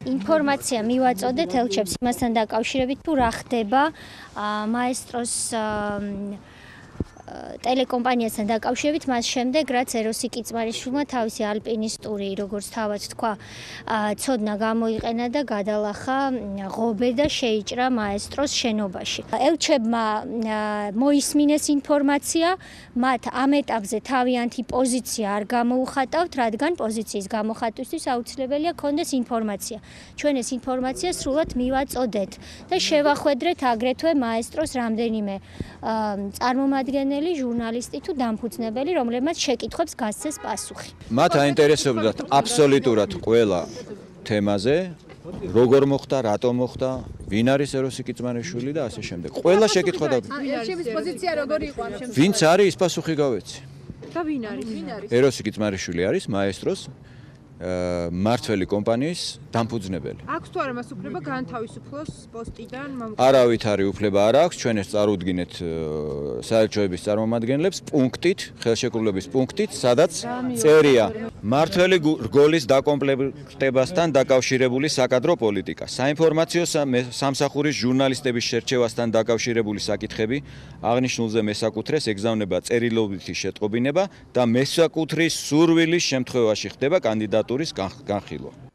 ინფორმაცია მივაწოდეთ ელჩებს იმასთან დაკავშირებით, თუ რა ხდება მაესტროს ტელეკომპანიასთან დაკავშირებით მას შემდეგ, რაც ეროსი კიწმარიშვილმა თავისი ალპინისტური, როგორც თავად თქვა, ცოდნა გამოიყენა და გადალახა ღობე და შეიჭრა მაესტროს შენობაში. ელჩებმა მოისმინეს ინფორმაცია, მათ ამ ეტაპზე თავიანთი პოზიცია არ გამოუხატავთ, რადგან პოზიციის გამოხატვისთვის აუცილებელია ქონდეს ინფორმაცია. ჩვენ ეს ინფორმაცია სრულად მივაწოდეთ და შევახვედრეთ აგრეთვე მაესტროს რამდენიმე წარმომადგენელი, ჟურნალისტი თუ დამფუძნებელი, რომლებმაც შეკითხვებს გასცეს პასუხი. მათ აინტერესებდათ აბსოლუტურად ყველა თემაზე, როგორ მოხდა, რატომ მოხდა, ვინ არის ეროსი კიწმარიშვილი და ასე შემდეგ. ყველა შეკითხვა და ელჩების პოზიცია როგორი იყო ამ შემთხვევაში? ვინც არის ის პასუხი გავეცი. და ვინ არის? ეროსი კიწმარიშვილი არის მაესტროს მართველი კომპანიის დამფუძნებელი. აქვს თუ არა მას უფლება განთავისუფლოს პოსტიდან? არავითარი უფლება არ აქვს, ჩვენ ეს წარუდგინეთ საელჩოების წარმომადგენლებს პუნქტით, ხელშეკრულების პუნქტით, სადაც წერია მართველი რგოლის დაკომპლექტებასთან დაკავშირებული საკადრო პოლიტიკა, საინფორმაციო სამსახურის ჟურნალისტების შერჩევასთან დაკავშირებული საკითხები, აღნიშნულზე მესაკუთრეს ეგზავნება წერილობითი შეტყობინება და მესაკუთრის სურვილის შემთხვევაში ხდება კანდიდატურის განხილვა.